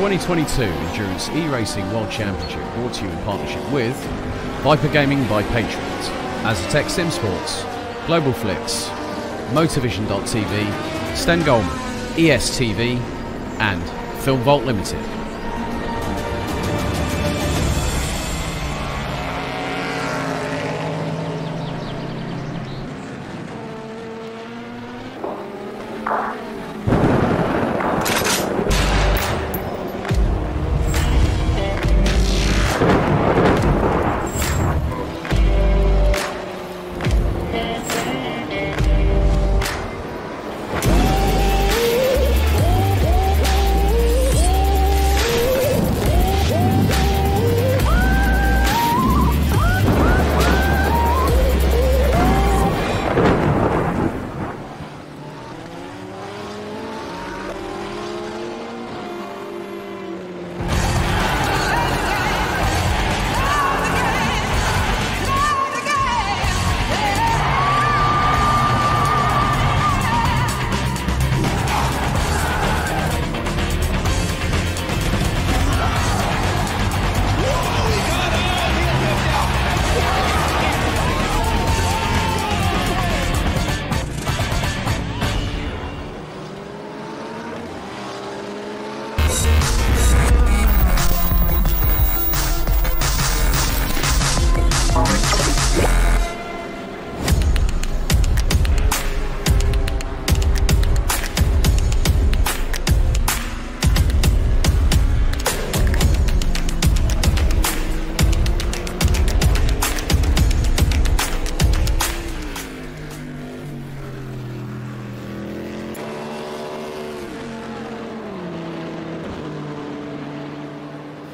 2022 Endurance E-Racing World Championship brought to you in partnership with Viper Gaming by Patriot, Aztec Sim Sports, Global Flicks, Motorvision.tv, Sten Goldman, ESTV and Film Vault Limited.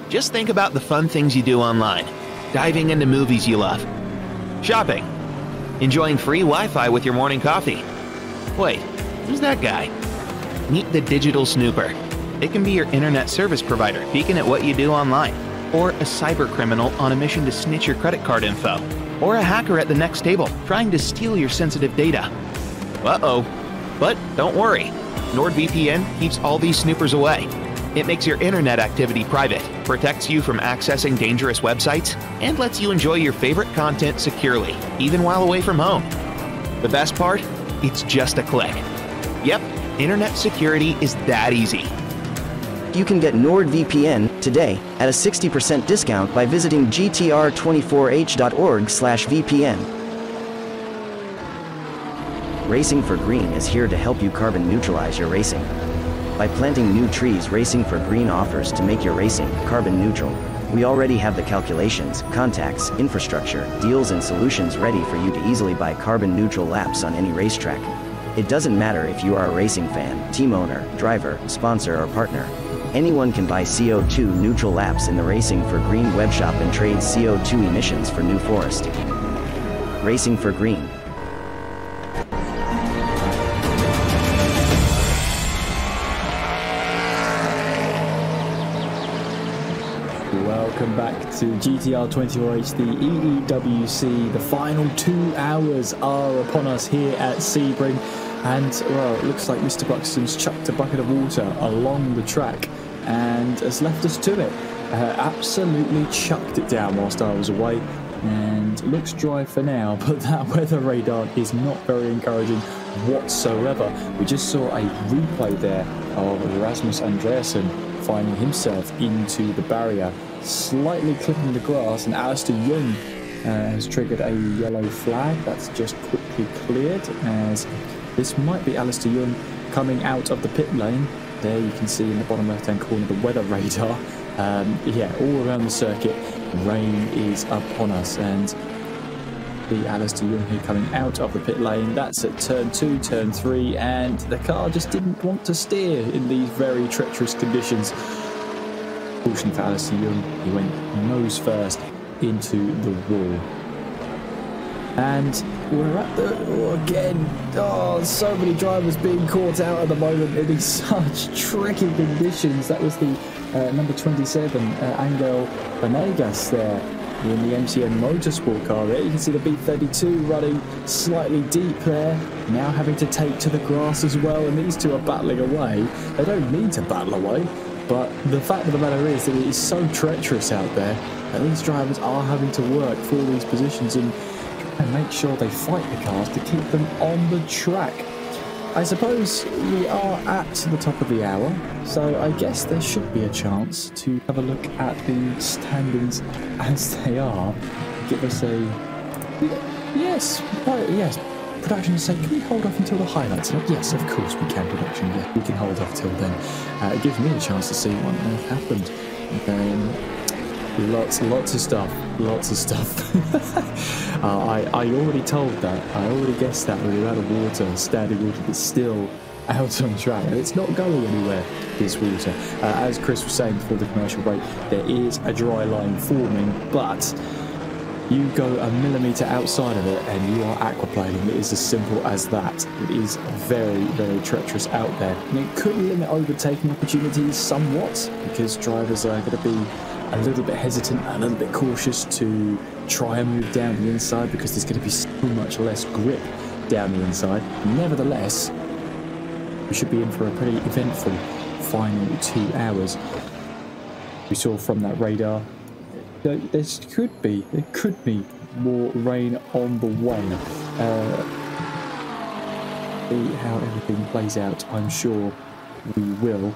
Just think about the fun things you do online. Diving into movies you love. Shopping. Enjoying free Wi-Fi with your morning coffee. Wait, who's that guy? Meet the Digital Snooper. It can be your internet service provider peeking at what you do online, or a cyber criminal on a mission to snitch your credit card info, or a hacker at the next table trying to steal your sensitive data. Uh-oh. But don't worry. NordVPN keeps all these snoopers away. It makes your internet activity private, protects you from accessing dangerous websites, and lets you enjoy your favorite content securely, even while away from home. The best part? It's just a click. Yep, internet security is that easy. You can get NordVPN today at a 60% discount by visiting gtr24h.org/VPN. Racing for Green is here to help you carbon neutralize your racing. By planting new trees, Racing for Green offers to make your racing carbon neutral. We already have the calculations, contacts, infrastructure, deals and solutions ready for you to easily buy carbon neutral laps on any racetrack. It doesn't matter if you are a racing fan, team owner, driver, sponsor or partner. Anyone can buy CO2 neutral laps in the Racing for Green webshop and trade CO2 emissions for New Forest. Racing for Green. Welcome back to GTR 24H, the EEWC. The final 2 hours are upon us here at Sebring, and well, it looks like Mr. Buxton's chucked a bucket of water along the track and has left us to it. Absolutely chucked it down whilst I was away, and looks dry for now, but that weather radar is not very encouraging whatsoever. We just saw a replay there of Rasmus Andreasen finding himself into the barrier, slightly clipping the grass, and Alister Yoong has triggered a yellow flag. That's just quickly cleared, as this might be Alister Yoong coming out of the pit lane. There you can see in the bottom left hand corner the weather radar. Yeah, all around the circuit rain is upon us, and the Alister Yoong here coming out of the pit lane. That's at turn 2, turn 3, and the car just didn't want to steer in these very treacherous conditions. Fortunately for Alister Yoong, he went nose first into the wall. And we're at the, so many drivers being caught out at the moment in these such tricky conditions. That was the number 27, Angel Venegas there in the SEM9 Motorsport car there. You can see the B32 running slightly deep there, now having to take to the grass as well, and these two are battling away. They don't need to battle away, but the fact of the matter is that it is so treacherous out there that these drivers are having to work for these positions and make sure they fight the cars to keep them on the track. I suppose we are at the top of the hour, so I guess there should be a chance to have a look at the standings as they are. Give us a... Yes, yes. Production say, can we hold off until the highlights? Yes, of course we can, production. Yeah, we can hold off till then. It gives me a chance to see what may have happened. Lots of stuff. I already told that. I already guessed that with the amount of water, standing water that's still out on track. And it's not going anywhere, this water. As Chris was saying before the commercial break, there is a dry line forming, but you go a millimetre outside of it and you are aquaplaning. It is as simple as that. It is very, very treacherous out there. And it could limit overtaking opportunities somewhat, because drivers are going to be a little bit hesitant, a little bit cautious to try and move down the inside, because there's going to be so much less grip down the inside. Nevertheless, we should be in for a pretty eventful final 2 hours. We saw from that radar, there could be more rain on the way. See how everything plays out. I'm sure we will.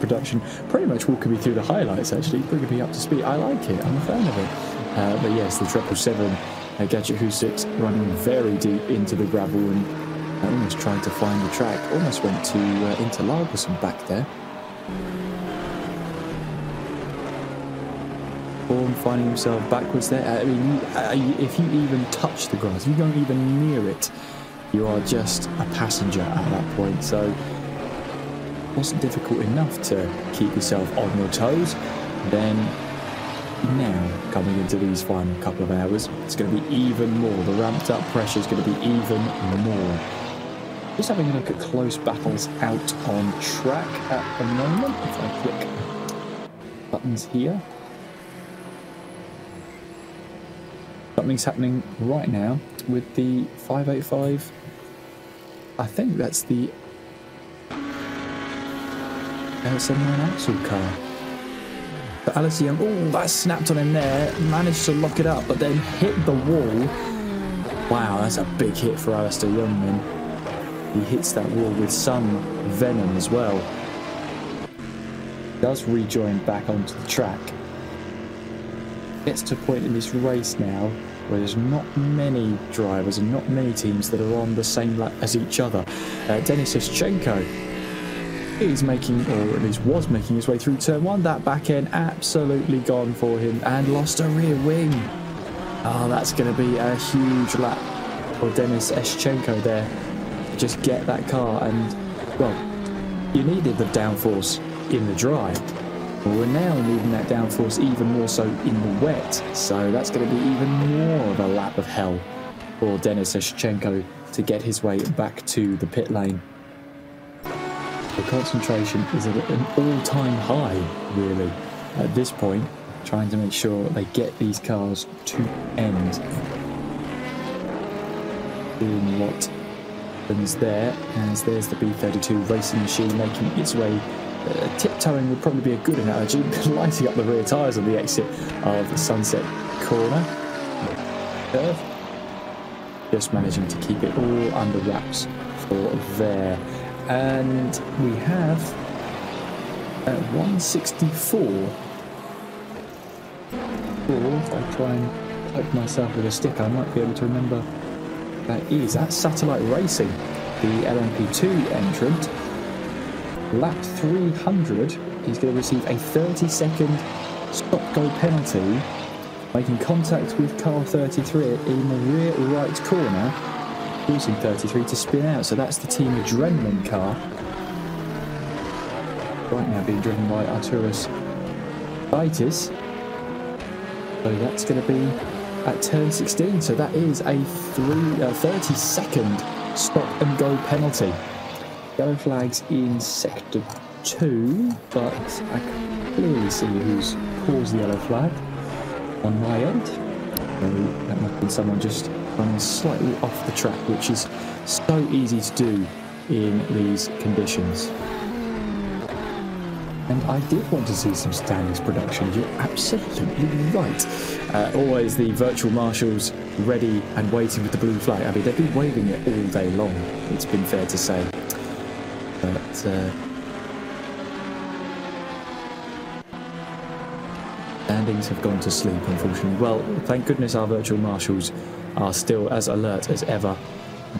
Production pretty much walking me through the highlights, actually bringing me up to speed. I like it. I'm a fan of it. But yes, the 777 Gadget Husitz running very deep into the gravel and almost trying to find the track. Almost went to Interlagos and back there. Paun finding himself backwards there. I mean, if you even touch the grass, if you don't even near it, you are just a passenger at that point. So it wasn't difficult enough to keep yourself on your toes. Then now, coming into these final couple of hours, it's going to be even more. The ramped up pressure is going to be even more. Just having a look at close battles out on track at the moment. If I click buttons here, something's happening right now with the 585. I think that's the SEM9 Axle car. But Alister Yoong, oh, that snapped on him there. Managed to lock it up, but then hit the wall. Wow, that's a big hit for Alister Yoong then. He hits that wall with some venom as well. Does rejoin back onto the track. Gets to a point in this race now where there's not many drivers and not many teams that are on the same lap as each other. Denis Eschenko is making, or at least was making, his way through turn one. That back end absolutely gone for him and lost a rear wing. Oh, that's going to be a huge lap for Denis Eschenko there. Just get that car, and well, you needed the downforce in the dry. Well, we're now needing that downforce even more so in the wet, so that's going to be even more of a lap of hell for Denis Eschenko to get his way back to the pit lane. The concentration is at an all-time high, really, at this point, trying to make sure they get these cars to end. Seeing what happens there, as there's the B32 racing machine making its way. Tiptoeing would probably be a good analogy, lighting up the rear tyres on the exit of the Sunset Corner. Curve. Just managing to keep it all under wraps for there. And we have 164. Or if I try and poke myself with a stick, I might be able to remember what that is. That's Satellite Racing, the LMP2 entrant. Lap 300, he's going to receive a 30-second stop-go penalty, making contact with car 33 in the rear right corner, causing 33 to spin out. So that's the Team Adrenaline car. Right now being driven by Arturas Baitis. So that's going to be at turn 16. So that is a 30-second stop-and-go penalty. Yellow flags in sector 2, but I can clearly see who's caused the yellow flag on my end. So that might have been someone just running slightly off the track, which is so easy to do in these conditions. And I did want to see some standings production. You're absolutely right. Always the virtual marshals ready and waiting with the blue flag. I mean, they've been waving it all day long, it's been fair to say. But standings have gone to sleep, unfortunately. Well, thank goodness our virtual marshals are still as alert as ever.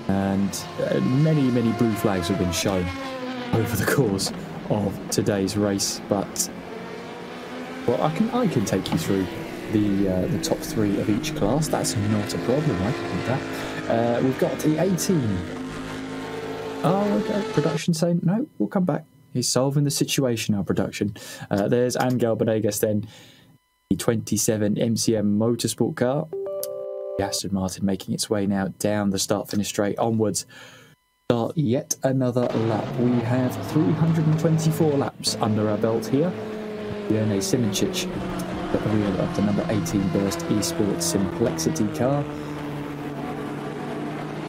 And many blue flags have been shown over the course of today's race, but well, I can take you through the top three of each class. That's not a problem. I can do that. We've got the 18. Oh, okay. Production saying no. We'll come back. He's solving the situation. Our production. There's Angel Bodegas. Then the 27 MCM Motorsport car. The Aston Martin making its way now down the start-finish straight onwards. Start yet another lap. We have 324 laps under our belt here. Jernej Simincic at the wheel of the number 18 Burst eSports Simplexity car.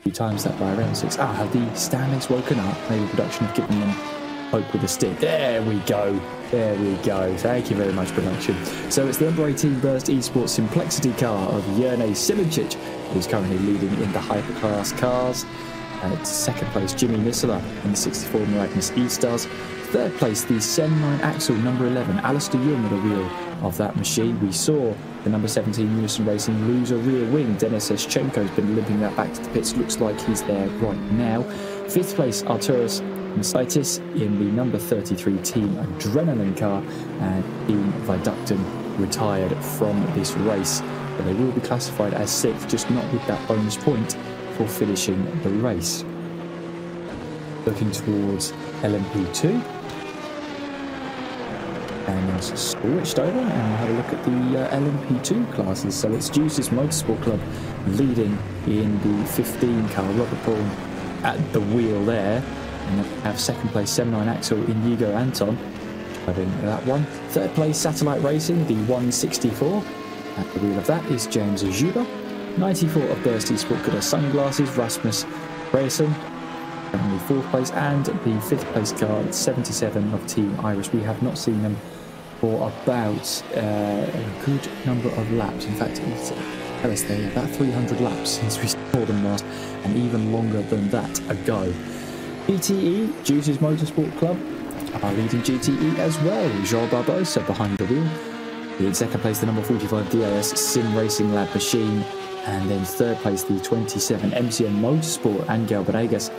You times that by around 6. Have the standings woken up? Maybe production have given them hope with a stick. There we go. There we go. Thank you very much, production. So it's the number 18 Burst eSports Simplexity car of Jernej Simincic, who's currently leading in the hyperclass cars. Second place, Jimi Nisula in the 64 Moradness eStars. Third place, the SEM9 Axle number 11, Alister Yoong at the wheel of that machine. We saw the number 17 Unison Racing lose a rear wing. Deuces Motorsport has been limping that back to the pits. Looks like he's there right now. Fifth place, Arturus Masitis in the number 33 Team Adrenaline car. And Team Viducton retired from this race. But they will be classified as sixth, just not with that bonus point for finishing the race. Looking towards LMP2, and then switched over and had a look at the LMP2 classes. So it's Deuces Motorsport Club leading in the 15 car, Robert Paun at the wheel there, and then have second place SEM9 Axle Inigo Anton driving that one. Third place Satellite Racing, the 164 at the wheel of that is James Ajuba. 94 of Burst eSport Goodr Sunglasses, Rasmus Andreasen in the fourth place, and the fifth place car, 77 of Team Irish. We have not seen them for about a good number of laps. In fact, tell us there, about 300 laps since we saw them last, and even longer than that ago. GTE, Deuces Motorsport Club, are leading GTE as well. Jean Barbosa behind the wheel. In second place, the number 45 DIS Sim Racing Lab Machine. And then third place, the 27 MCM Motorsport, Angel Bodegas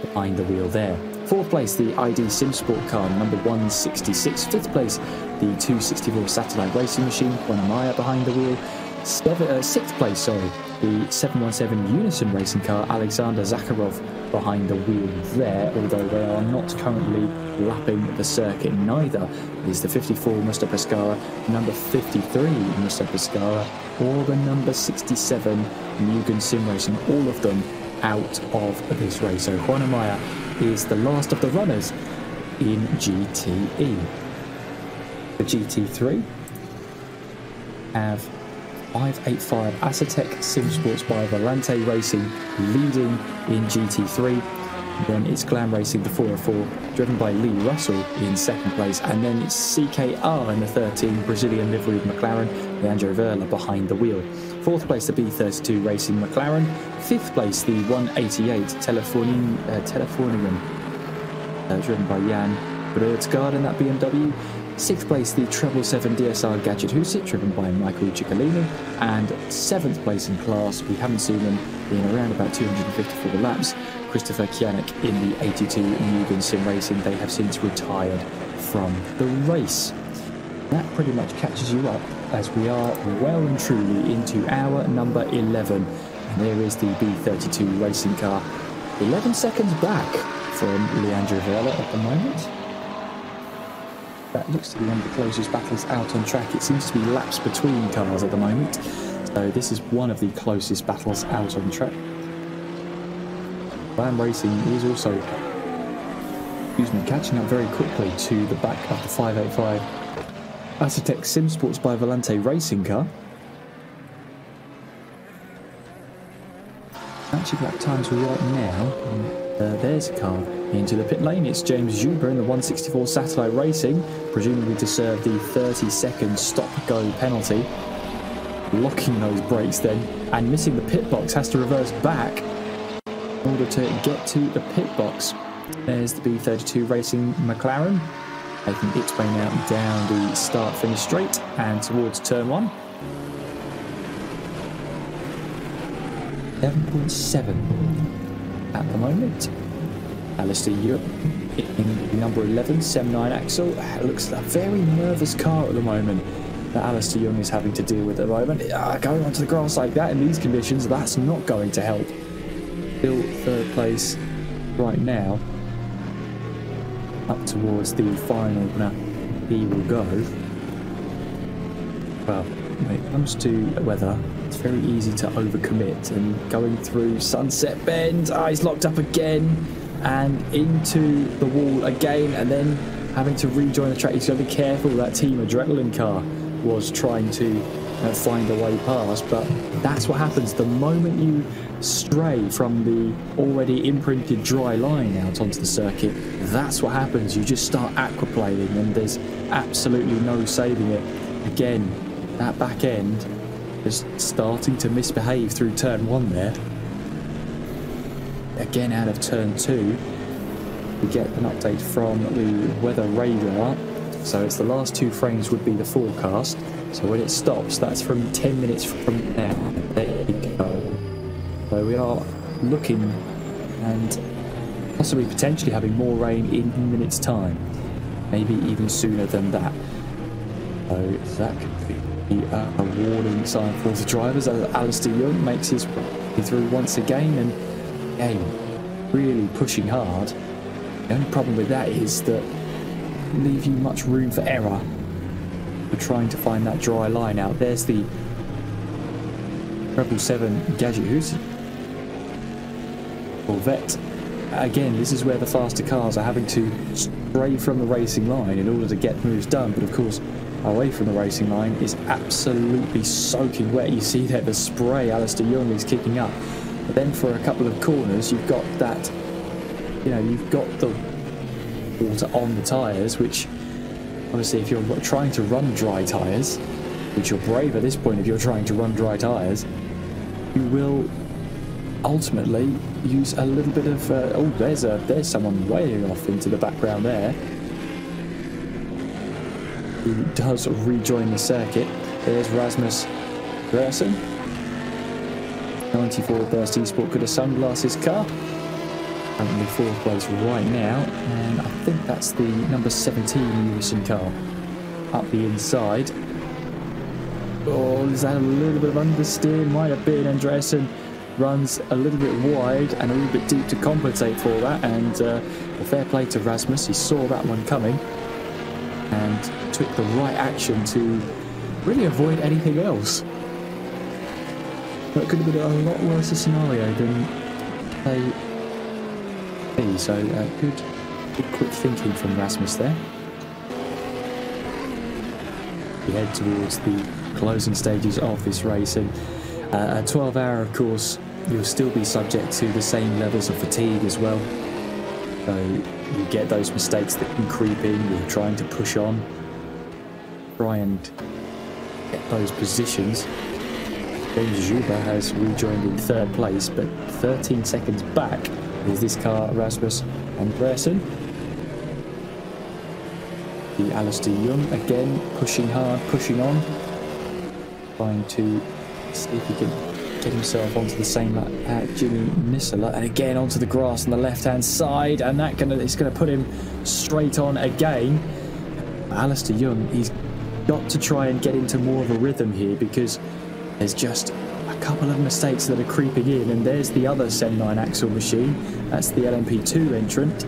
behind the wheel there. Fourth place, the ID Sim Sport car, number 166. Fifth place, the 264 Satellite Racing Machine, Bonamaya behind the wheel. Sixth place, the 717 Unison Racing car, Alexander Zakharov behind the wheel there, although they are not currently lapping the circuit. Neither is the 54 Mr. Pescara, number 53 Mr. Pescara, or the number 67 Mugen Sim Racing, all of them out of this race. So Juan Amaya is the last of the runners in GTE. The GT3 have 585 Asetek Simsports by Volante Racing leading in GT3. Then it's Glam Racing, the 404, driven by Lee Russell in second place. And then it's CKR in the 13, Brazilian liveried McLaren, Leandro Verla behind the wheel. Fourth place, the B32 Racing McLaren. Fifth place, the 188 Telefornium, driven by Jan Brødsgaard in that BMW. Sixth place, the 777 DSR Gadget Husit, driven by Michael Ciccolini. And seventh place in class, we haven't seen them in around about 254 laps, Christopher Kianek in the 82 Mugen Sim Racing. They have since retired from the race. That pretty much catches you up as we are well and truly into hour number 11. And there is the B32 racing car, 11 seconds back from Leandro Verla at the moment. That looks to be one of the closest battles out on track. It seems to be laps between cars at the moment. So this is one of the closest battles out on track. Ram Racing is also, catching up very quickly to the back of the 585 Asetek Simsports by Volante racing car. Actually, lap times right now. There's a car into the pit lane. It's James Zuber in the 164 Satellite Racing, presumably to serve the 30-second stop-go penalty. Locking those brakes then, and missing the pit box, has to reverse back in order to get to the pit box. There's the B32 Racing McLaren, making its way now down the start-finish straight and towards turn 1. 7.7 at the moment. Alister Yoong in number 11, SEM9 Axle. Looks like a very nervous car at the moment that Alister Yoong is having to deal with at the moment. Going onto the grass like that in these conditions, that's not going to help. Still third place right now. Up towards the final now. He will go. Well, when it comes to weather, it's very easy to overcommit, and going through Sunset Bend, he's locked up again and into the wall again, and then having to rejoin the track. He's got to be careful. That Team Adrenaline car was trying to find a way past, but that's what happens the moment you stray from the already imprinted dry line out onto the circuit. That's what happens. You just start aquaplaning, and there's absolutely no saving it. Again, that back end is starting to misbehave through turn 1 there. Again, out of turn 2, we get an update from the weather radar. So it's the last 2 frames would be the forecast. So when it stops, that's from 10 minutes from now. There you go. So we are looking and possibly potentially having more rain in minutes' time. Maybe even sooner than that. So that could be a warning sign for the drivers as Alister Yoong makes his way through once again, and again really pushing hard. The only problem with that is that it leaves you much room for error for trying to find that dry line out. There's the Rebel 7 Gadget Hoos Corvette. Again, this is where the faster cars are having to stray from the racing line in order to get moves done, but of course away from the racing line is absolutely soaking wet. You see there the spray Alister Yoong is kicking up, but then for a couple of corners you've got that, you've got the water on the tyres, which obviously if you're trying to run dry tyres, which you're brave at this point if you're trying to run dry tyres, you will ultimately use a little bit of there's someone way off into the background there who does rejoin the circuit. There's Rasmus Andreasen, 94 Burst eSport Goodr Sunglasses car, currently 4th place right now, and I think that's the number 17 Unison car up the inside. Oh, is that a little bit of understeer? Might have been. Andreasen runs a little bit wide and a little bit deep to compensate for that, and fair play to Rasmus. He saw that one coming and took the right action to really avoid anything else. That could have been a lot worse a scenario than they. So good quick thinking from Rasmus there. We head towards the closing stages of this race, and a 12-hour, of course, you'll still be subject to the same levels of fatigue as well. So you get those mistakes that can creep in. You're trying to push on, try and get those positions. James Zuber has rejoined in 3rd place, but 13 seconds back is this car, Rasmus Andreasen. The Alister Yoong again pushing hard, pushing on, trying to see if he can get himself onto the same lap at Jimi Nisula, and again onto the grass on the left-hand side, and it's going to put him straight on again. Alister Yoong, he's got to try and get into more of a rhythm here, because there's just a couple of mistakes that are creeping in, and there's the other SEM9 Axle machine. That's the LMP2 entrant.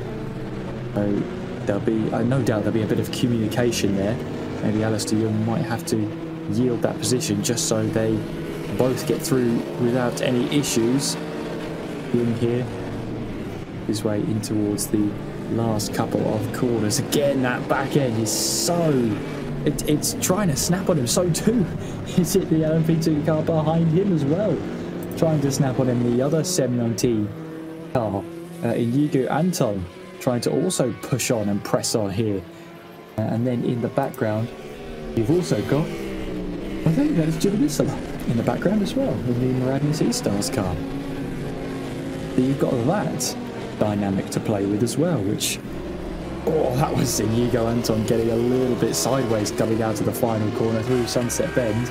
So there'll be, no doubt there'll be a bit of communication there. Maybe Alister Yoong might have to yield that position just so they both get through without any issues. Yoong here, his way in towards the last couple of corners. Again, that back end is so... It's trying to snap on him. So too is it the LMP2 car behind him as well. trying to snap on him. The other SEM9 car, Inigo Anton, trying to also push on and press on here. And then in the background, you've also got, I think that's Jimi Nisula in the background as well, in the Moradness eStars car. So you've got that dynamic to play with as well, which, oh, that was Inigo Anton getting a little bit sideways coming out of the final corner through Sunset Bend,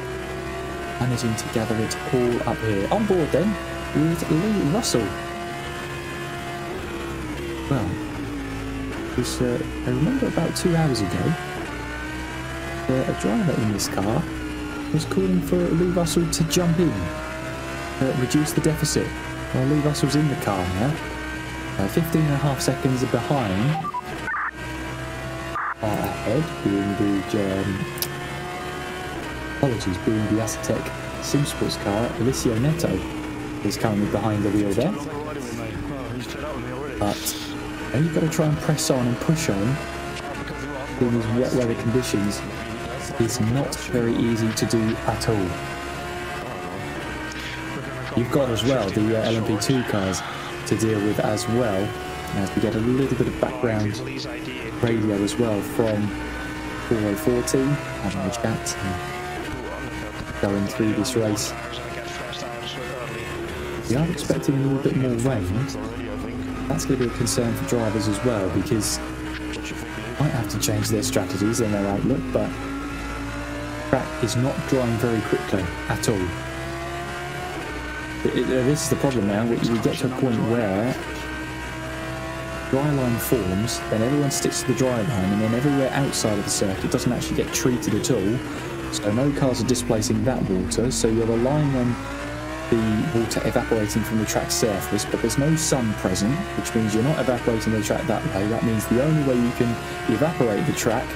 managing to gather it all up here. On board then with Lee Russell. Well, I remember about 2 hours ago, a driver in this car was calling for Lee Russell to jump in, reduce the deficit. Well, Lee Russell's in the car now, 15.5 seconds behind. Ahead being being the Aztec Simsports car. Alister Yoong is currently behind the wheel there. But you've got to try and press on and push on in these wet weather conditions. It's not very easy to do at all. You've got as well the LMP2 cars to deal with as well, as we get a little bit of background radio as well from 4014 having a chat and going through this race. We are expecting a little bit more rain. That's going to be a concern for drivers as well, because they might have to change their strategies and their outlook, but the track is not drying very quickly at all. This is the problem now. We get to a point where dry line forms, then everyone sticks to the dry line, and then everywhere outside of the circuit doesn't actually get treated at all. So no cars are displacing that water, so you're relying on the water evaporating from the track surface, but there's no sun present, which means you're not evaporating the track that way. That means the only way you can evaporate the track,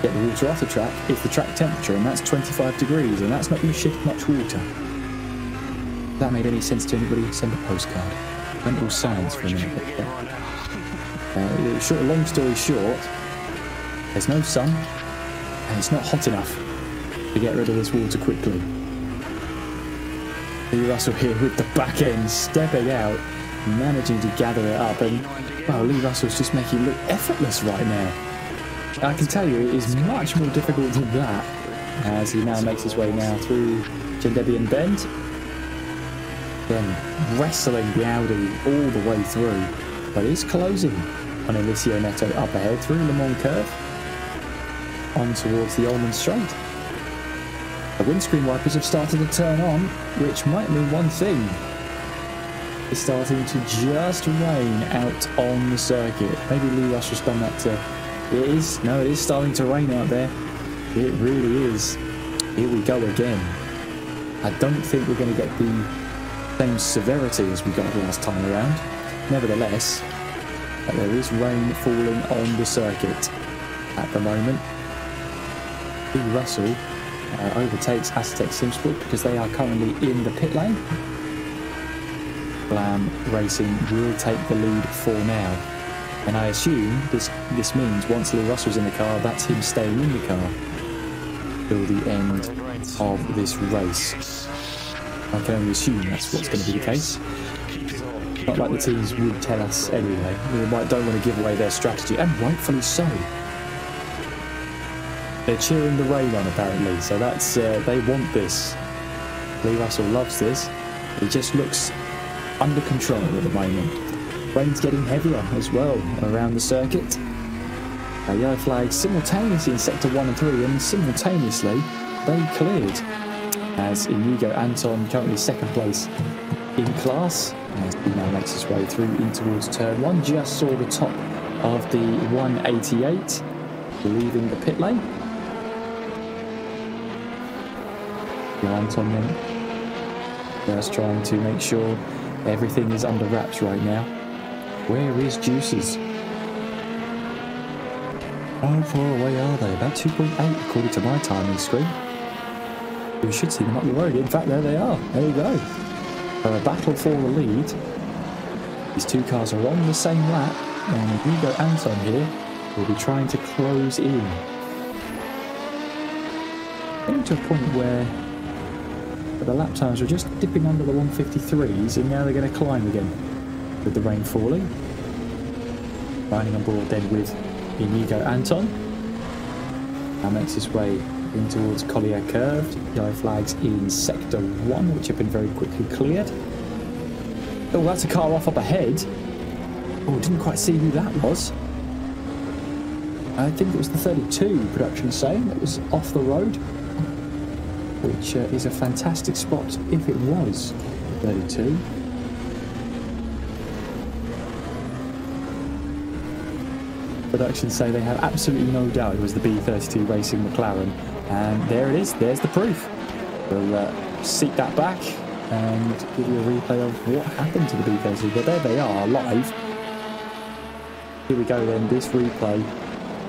get the water off the track, is the track temperature, and that's 25 degrees, and that's not going to shift much water. If that made any sense to anybody, send a postcard. Went all science for a minute. Long story short, there's no sun, and it's not hot enough to get rid of this water quickly. Lee Russell here with the back end, stepping out, managing to gather it up, and well, Lee Russell's just making it look effortless right now. I can tell you it is much more difficult than that, as he now makes his way now through Jendebian Bend, then wrestling the Audi all the way through, but he's closing on Alister Yoong up ahead through Le Mans Curve on towards the Ullman Straight. The windscreen wipers have started to turn on, which might mean one thing. It's starting to just rain out on the circuit. Maybe Lee Russell's done that to... It is starting to rain out there. It really is. Here we go again. I don't think we're going to get the same severity as we got last time around. Nevertheless, there is rain falling on the circuit at the moment. Lee Russell overtakes Aztec Simsport because they are currently in the pit lane. Blam Racing will take the lead for now, and I assume this means once Lee Russell's in the car, that's him staying in the car till the end of this race. I can only assume that's what's going to be the case. Not like the teams would tell us anyway. They don't want to give away their strategy, and rightfully so. They're cheering the rain on apparently, so that's they want this. Lee Russell loves this. He just looks under control at the moment. Rain's getting heavier as well around the circuit. Yellow flags simultaneously in sector 1 and 3, and simultaneously they cleared. As Inigo Anton currently second place in class, as he now makes his way through in towards turn 1, just saw the top of the 188, leaving the pit lane. Anton then just trying to make sure everything is under wraps right now. Where is Deuces? How far away are they? About 2.8 according to my timing screen. We should see them up the road. In fact, there they are. There you go. A battle for the lead. These two cars are on the same lap, and Inigo Anton here will be trying to close in. Getting to a point where the lap times were just dipping under the 153s, and now they're going to climb again with the rain falling. Riding on board then with Inigo Anton. Now makes his way in towards Collier Curved. Yellow flags in Sector 1, which have been very quickly cleared. Oh, that's a car off up ahead. Oh, didn't quite see who that was. I think it was the 32 production saying that was off the road, which is a fantastic spot if it was the 32. Production say they have absolutely no doubt it was the B32 Racing McLaren, and there it is, there's the proof. We'll seek that back and give you a replay of what happened to the B32, but there they are, live. Here we go then, this replay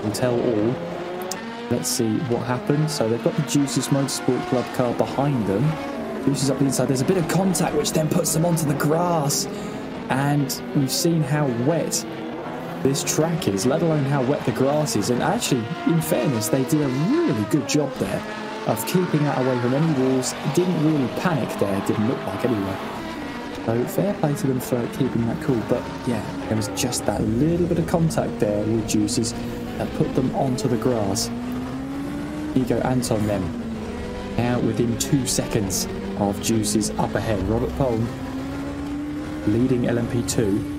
will tell all. Let's see what happened. So they've got the Deuces Motorsport Club car behind them. Deuces up the inside, there's a bit of contact which then puts them onto the grass, and we've seen how wet this track is, let alone how wet the grass is, and actually, in fairness, they did a really good job there of keeping that away from any walls. Didn't really panic there, didn't look like anyway. So fair play to them for keeping that cool, but yeah, there was just that little bit of contact there with Deuces that put them onto the grass. Inigo Anton then, now within 2 seconds of Deuces up ahead. Robert Paun leading LMP2.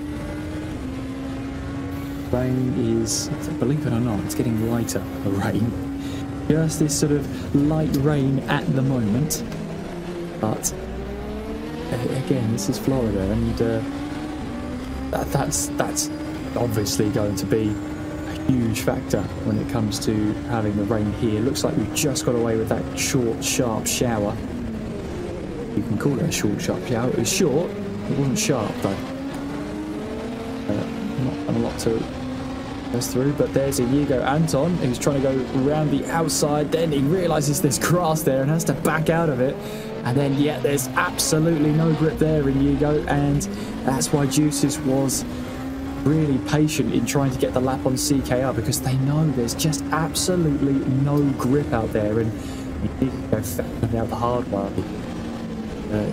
Rain is, believe it or not, it's getting lighter, the rain. Just this sort of light rain at the moment. But, again, this is Florida, and that's obviously going to be a huge factor when it comes to having the rain here. Looks like we've just got away with that short, sharp shower. You can call it a short, sharp shower. It was short, it wasn't sharp, though. Not a lot to goes through, but there's Inigo Anton who's trying to go around the outside. Then he realizes there's grass there and has to back out of it, and then yeah, there's absolutely no grip there, Inigo, and that's why Deuces was really patient in trying to get the lap on CKR, because they know there's just absolutely no grip out there, and Inigo found out the hard way.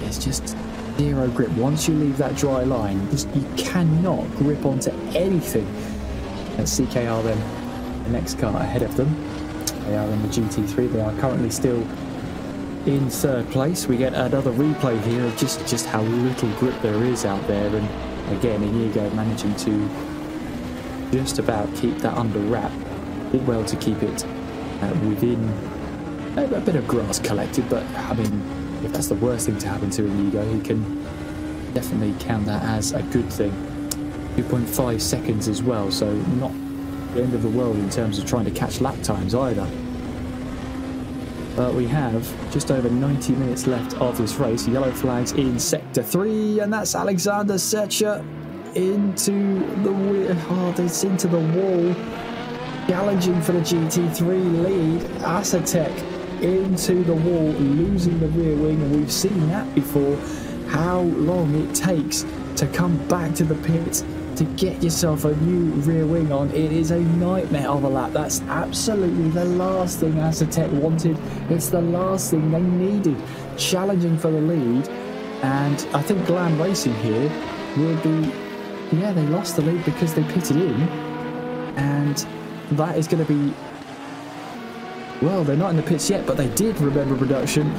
It's just zero grip. Once you leave that dry line, you cannot grip onto anything. And CKR then, the next car ahead of them. They are in the GT3. They are currently still in third place. We get another replay here of just how little grip there is out there. And again, Inigo managing to just about keep that under wrap. Did well to keep it within a bit of grass collected, but I mean, if that's the worst thing to happen to Inigo, he can definitely count that as a good thing. 2.5 seconds as well, so not the end of the world in terms of trying to catch lap times either. But we have just over 90 minutes left of this race. Yellow flags in Sector 3, and that's Alexander Secher into the wall, challenging for the GT3 lead. Asatek into the wall, losing the rear wing, and we've seen that before, how long it takes to come back to the pits to get yourself a new rear wing on. It is a nightmare of a lap. That's absolutely the last thing Asatek wanted. It's the last thing they needed, challenging for the lead. And I think Glam Racing here will be, yeah, they lost the lead because they pitted in, and that is going to be, well, they're not in the pits yet, but they did, remember production,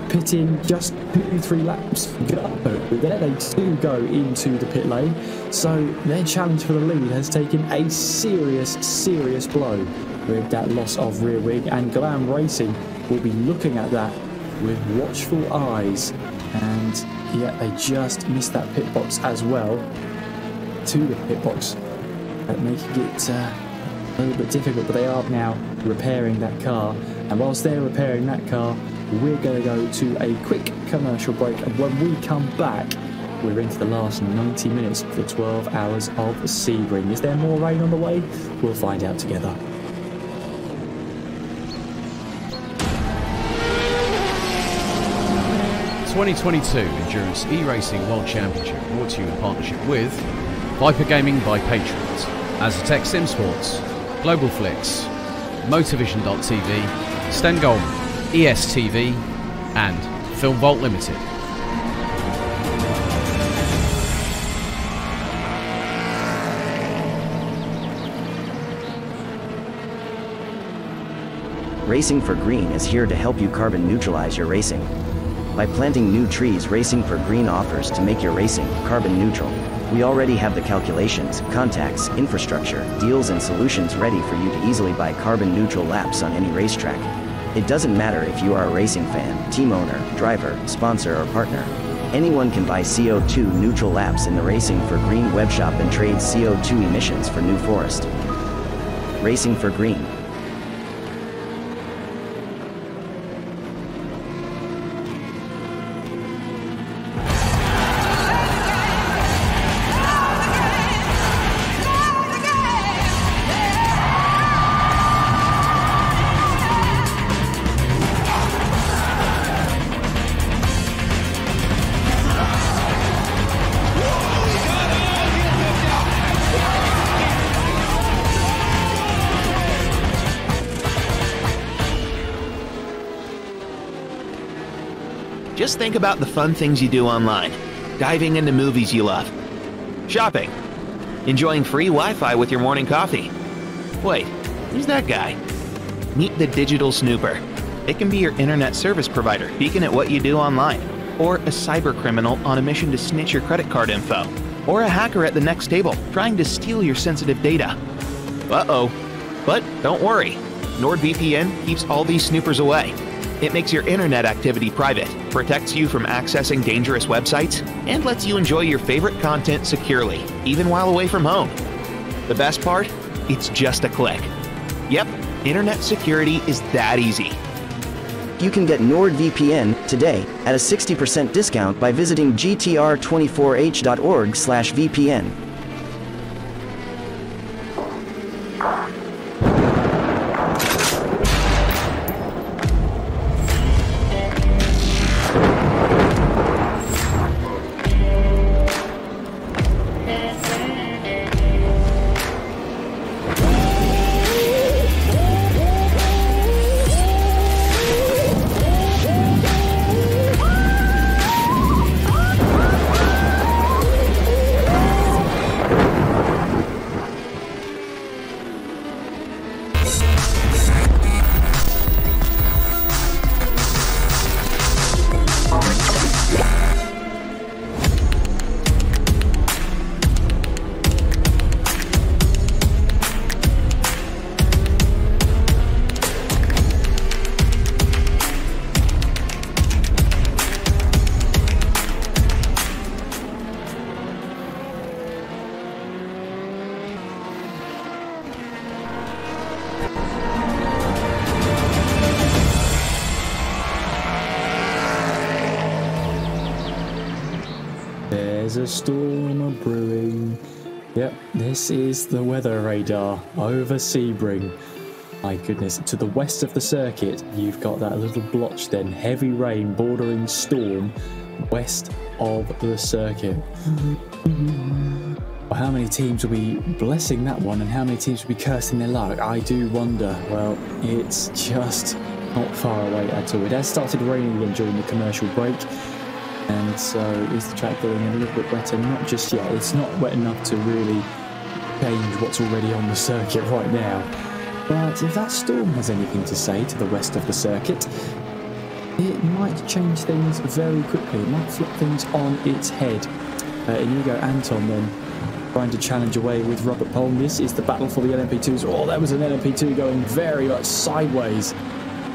pit in just 2-3 laps ago. There they do go into the pit lane, so their challenge for the lead has taken a serious blow with that loss of rear wing, and Glam Racing will be looking at that with watchful eyes. And yeah, they just missed that pit box as well, to the pit box, making it a little bit difficult, but they are now repairing that car, and whilst they're repairing that car, we're going to go to a quick commercial break, and when we come back, we're into the last 90 minutes of the 12 hours of Sebring. Is there more rain on the way? We'll find out together. The 2022 Endurance E-Racing World Championship brought to you in partnership with Viper Gaming by Patriots, Aztec Sim Sports, Global Flix, Motorvision.tv, Sten Goldman, ESTV, and Film Vault Limited. Racing for Green is here to help you carbon neutralize your racing. By planting new trees, Racing for Green offers to make your racing carbon neutral. We already have the calculations, contacts, infrastructure, deals and solutions ready for you to easily buy carbon neutral laps on any racetrack. It doesn't matter if you are a racing fan, team owner, driver, sponsor or partner. Anyone can buy CO2 neutral laps in the Racing for Green webshop and trade CO2 emissions for New Forest. Racing for Green. Just think about the fun things you do online. Diving into movies you love. Shopping. Enjoying free Wi-Fi with your morning coffee. Wait, who's that guy? Meet the Digital Snooper. It can be your internet service provider peeking at what you do online, or a cyber criminal on a mission to snitch your credit card info, or a hacker at the next table trying to steal your sensitive data. Uh-oh. But don't worry, NordVPN keeps all these snoopers away. It makes your internet activity private, protects you from accessing dangerous websites, and lets you enjoy your favorite content securely, even while away from home. The best part? It's just a click. Yep, internet security is that easy. You can get NordVPN today at a 60% discount by visiting gtr24h.org/VPN. There's a storm a-brewing. Yep, this is the weather radar over Sebring. My goodness, to the west of the circuit, you've got that little blotch then, heavy rain bordering storm west of the circuit. Well, how many teams will be blessing that one and how many teams will be cursing their luck? I do wonder. Well, it's just not far away at all. It has started raining again during the commercial break. And so is the track getting a little bit wetter? Not just yet. It's not wet enough to really change what's already on the circuit right now. But if that storm has anything to say to the west of the circuit, it might change things very quickly. It might flip things on its head. Inigo Anton then trying to challenge away with Robert Paun. This is the battle for the LMP2s. Oh, there was an LMP2 going very much sideways,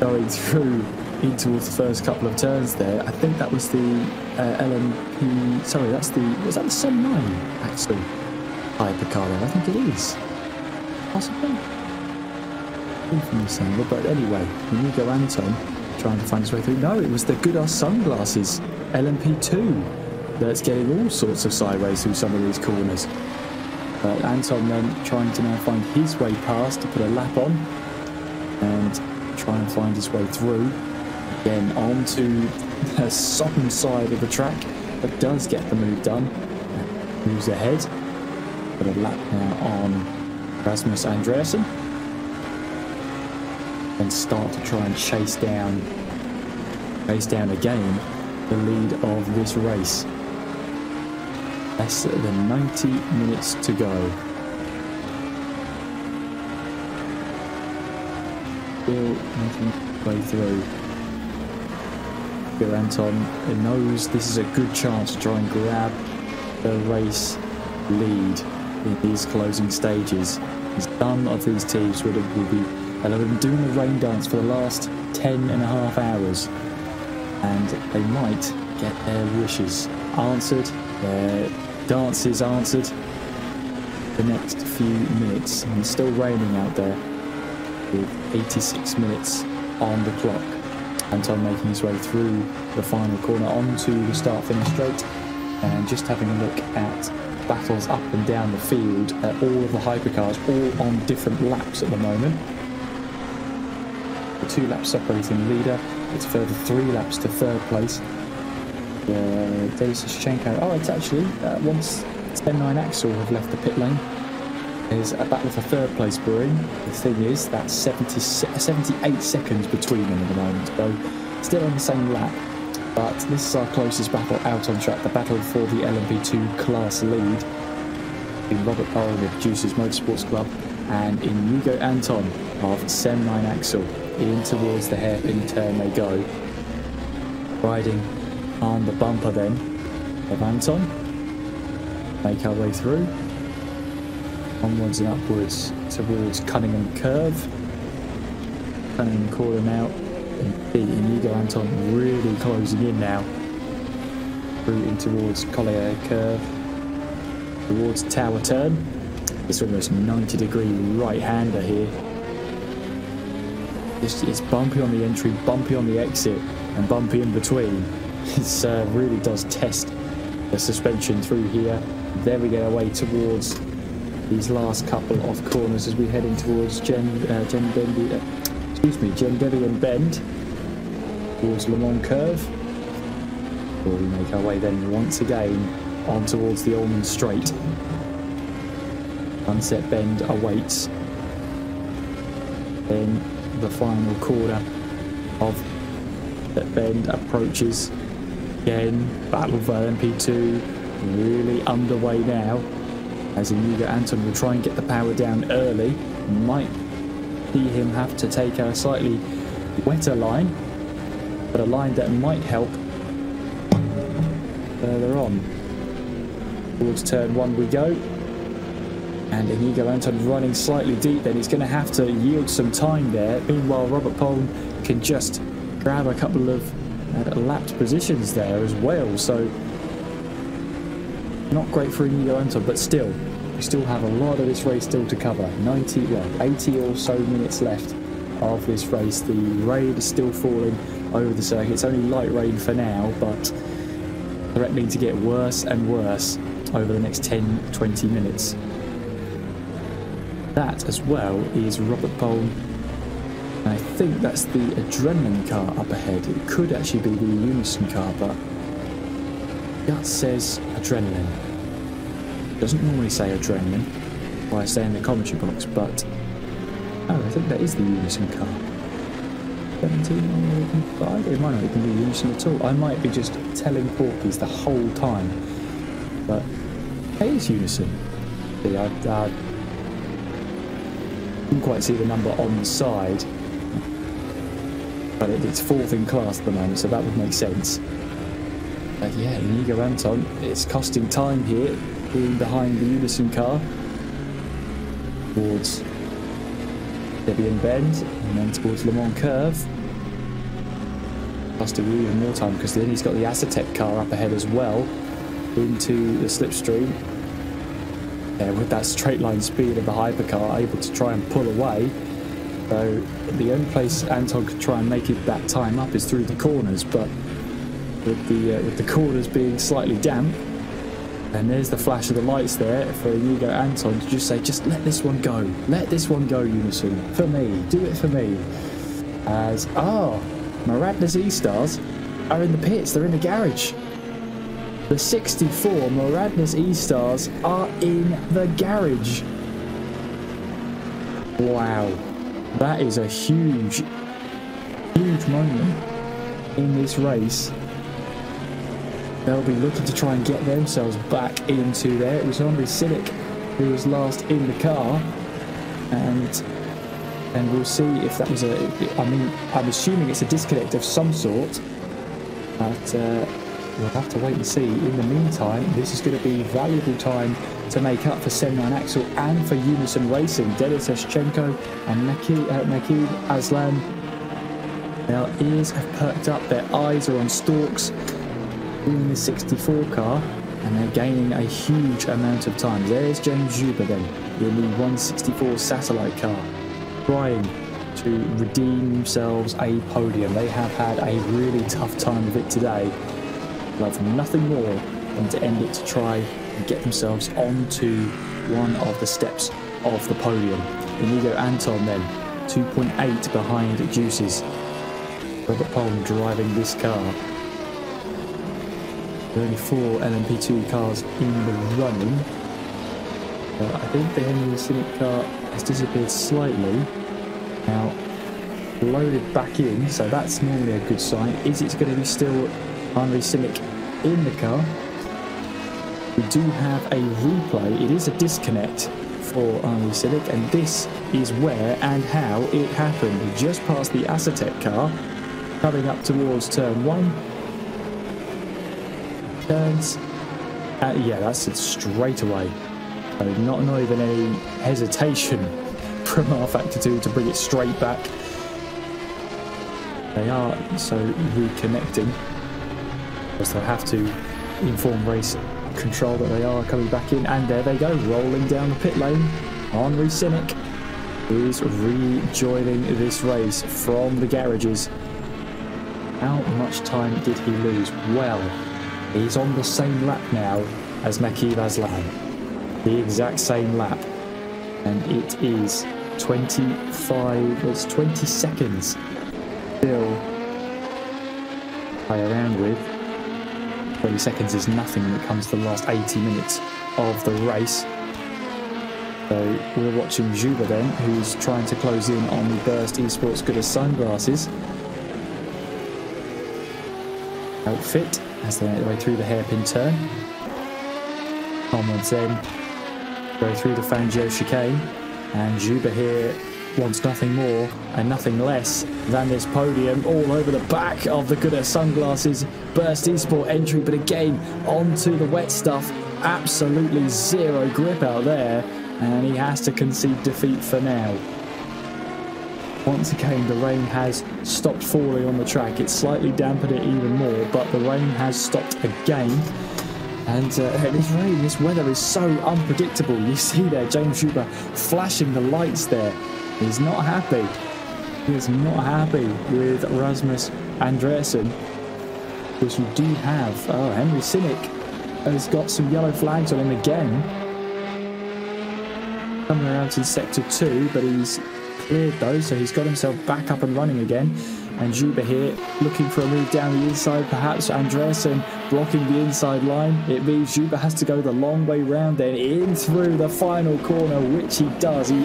going through in towards the first couple of turns there. I think that was the LMP... Sorry, was that the SEM9 Axle hypercar there? I think it is. Possibly. From the same, but anyway, Inigo Anton trying to find his way through. No, it was the Goodr Sunglasses LMP2 that's getting all sorts of sideways through some of these corners. But Anton then trying to now find his way past to put a lap on and try and find his way through. Again, onto the southern side of the track, but does get the move done. Moves ahead. Put a lap now on Rasmus Andreasen. And start to try and chase down again the lead of this race. Less than 90 minutes to go. Still making his way through. Inigo Anton knows this is a good chance to try and grab the race lead in these closing stages. None of these teams will be, and they've been doing the rain dance for the last 10.5 hours, and they might get their wishes answered, their dances answered the next few minutes. And it's still raining out there with 86 minutes on the clock. Anton making his way through the final corner onto the start-finish straight, and just having a look at battles up and down the field, all of the hypercars all on different laps at the moment. The 2 laps separating the leader. It's a further 3 laps to third place. Deuces Motorsport. Oh, it's actually once SEM9 Axle have left the pit lane, there's a battle for third place brewing. The thing is, that's 78 seconds between them at the moment, so still on the same lap. But this is our closest battle out on track, the battle for the LMP2 class lead in Robert Paun of Deuces Motorsport Club and Inigo Anton of SEM9 Axle. In towards the hairpin turn they go. Riding on the bumper then of Anton. Make our way through. Onwards and upwards towards Cunningham Curve. Cunningham corner now. Inigo Anton really closing in now. Through in towards Collier Curve. Towards Tower Turn. It's almost 90-degree right-hander here. It's bumpy on the entry, bumpy on the exit, and bumpy in between. It really does test the suspension through here. There we get our way towards these last couple of corners as we're heading towards Gendevian Bend, towards Le Mans Curve. Before we make our way then once again on towards the Almond Straight. Sunset Bend awaits. Then the final corner of that bend approaches. Again, battle for LMP2 really underway now, as Inigo Anton will try and get the power down early. Might see him have to take a slightly wetter line, but a line that might help further on. Towards turn 1 we go. And Inigo Anton running slightly deep, then he's going to have to yield some time there. Meanwhile, Robert Paun can just grab a couple of lapped positions there as well. So, not great for Inigo Anton, but still, we still have a lot of this race still to cover. 80 or so minutes left of this race. The rain is still falling over the circuit. It's only light rain for now, but threatening to get worse and worse over the next 10-20 minutes. That as well is Robert Paun, and I think that's the Adrenaline car up ahead. It could actually be the Unison car, but that says Adrenaline. It doesn't normally say Adrenaline while I say in the commentary box, but oh, I think that is the Unison car. 17 or 5? It might not even be Unison at all. I might be just telling porkies the whole time, but it is Unison. See, I didn't quite see the number on the side, but it's 4th in class at the moment, so that would make sense. But yeah, Inigo Anton, it's costing time here, being behind the Unison car towards Debian Bend and then towards Le Mans Curve. Costing even more time because then he's got the Aztec car up ahead as well into the slipstream. With that straight line speed of the hypercar, able to try and pull away. So the only place Anton could try and make it that time up is through the corners, but with the corners being slightly damp, and there's the flash of the lights there for Inigo Anton to just say, just let this one go, Unison, for me, do it for me. As Moradness eStars are in the pits, they're in the garage. The 64 Moradness eStars are in the garage. Wow, that is a huge moment in this race. they'll be looking to try and get themselves back into there. It was Jernej Simincic who was last in the car, and we'll see if that was I'm assuming it's a disconnect of some sort, but we'll have to wait and see. In the meantime, this is going to be valuable time to make up for SEM9 Axle and for Unison Racing. Denis Eschenko and Nakib Aslan, their ears have perked up, their eyes are on stalks in the 64 car, and they're gaining a huge amount of time. There's James Juba then in the 164 satellite car, trying to redeem themselves a podium. They have had a really tough time of it today. Love nothing more than to end it to try and get themselves onto one of the steps of the podium. Inigo Anton then 2.8 behind Deuces. Robert Paun driving this car. There are only 4 LMP2 cars in the running. I think the Jernej Simincic car has disappeared slightly. Now, loaded back in, so that's normally a good sign. Is it going to be still Jernej Simincic in the car? We do have a replay. It is a disconnect for Jernej Simincic, and this is where and how it happened. Just past the Acetec car, coming up towards turn 1. Turns, yeah, that's it straight away. So not even any hesitation from R Factor 2 to bring it straight back. They are so reconnecting, because they'll have to inform race control that they are coming back in, and there they go, rolling down the pit lane. Jernej Simincic is rejoining this race from the garages. How much time did he lose? Well, he's on the same lap now as Nakib Aslan, the exact same lap, and it is 20 seconds still play around with. 20 seconds is nothing when it comes to the last 80 minutes of the race. So we're watching Juba then, who's trying to close in on the Burst eSports Goodr Sunglasses outfit as they make their way through the hairpin turn. Onwards then go through the Fangio chicane, and Juba here wants nothing more and nothing less than this podium all over the back of the Goodr Sunglasses Burst eSport entry, but again onto the wet stuff. Absolutely zero grip out there, and he has to concede defeat for now. Once again, the rain has stopped falling on the track. It slightly dampened it even more, but the rain has stopped again. And this weather is so unpredictable. You see there, James Juba flashing the lights there. He's not happy. He is not happy with Rasmus Andreasen. Because you do have, Jernej Simincic has got some yellow flags on him again. Coming around to sector 2, but he's cleared though, so he's got himself back up and running again. And Juba here looking for a move down the inside, perhaps Andreasen blocking the inside line. It means Juba has to go the long way round then in through the final corner, which he does. He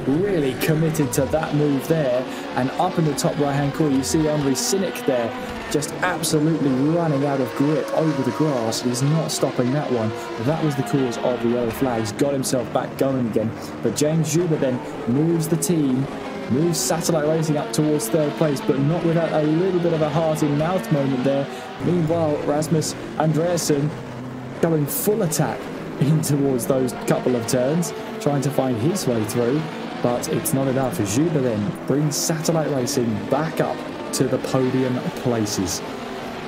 really committed to that move there. And up in the top right hand corner you see Jernej Simincic there, just absolutely running out of grip over the grass. He's not stopping that one. That was the cause of the yellow flags. Got himself back going again. But James Juba then moves the team, moves Satellite Racing up towards 3rd place, but not without a little bit of a heart-in-mouth moment there. Meanwhile, Rasmus Andreasen going full attack in towards those couple of turns, trying to find his way through, but it's not enough. Juba then brings Satellite Racing back up to the podium places.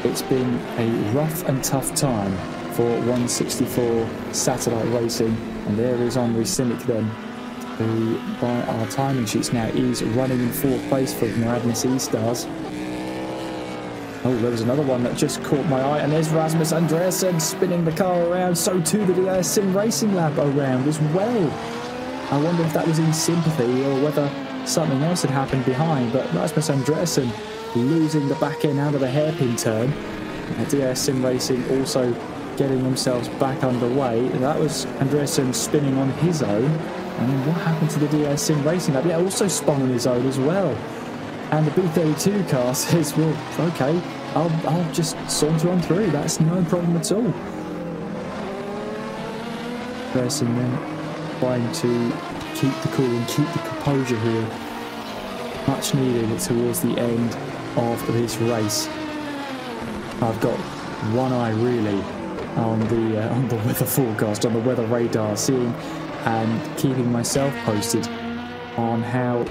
It's been a rough and tough time for 164 Satellite Racing, and there is Jernej Simincic then, who by our timing sheets now is running in 4th place for Moradness eStars. Oh, there was another one that just caught my eye, and there's Rasmus Andreasen spinning the car around. So too the DIS Sim Racing Lab around as well. I wonder if that was in sympathy or whether something else had happened behind, but Rasmus Andreasen losing the back end out of the hairpin turn. DIS Sim Racing also getting themselves back underway. That was Andreasen spinning on his own. And then what happened to the DIS Sim Racing Lab? Yeah, also spun on his own as well. And the B32 car says, well, okay, I'll just saunter on through. That's no problem at all. Andreasen then trying to keep the cool and keep the composure here. Much needed towards the end of this race. I've got one eye really on the weather forecast, on the weather radar, seeing and keeping myself posted on how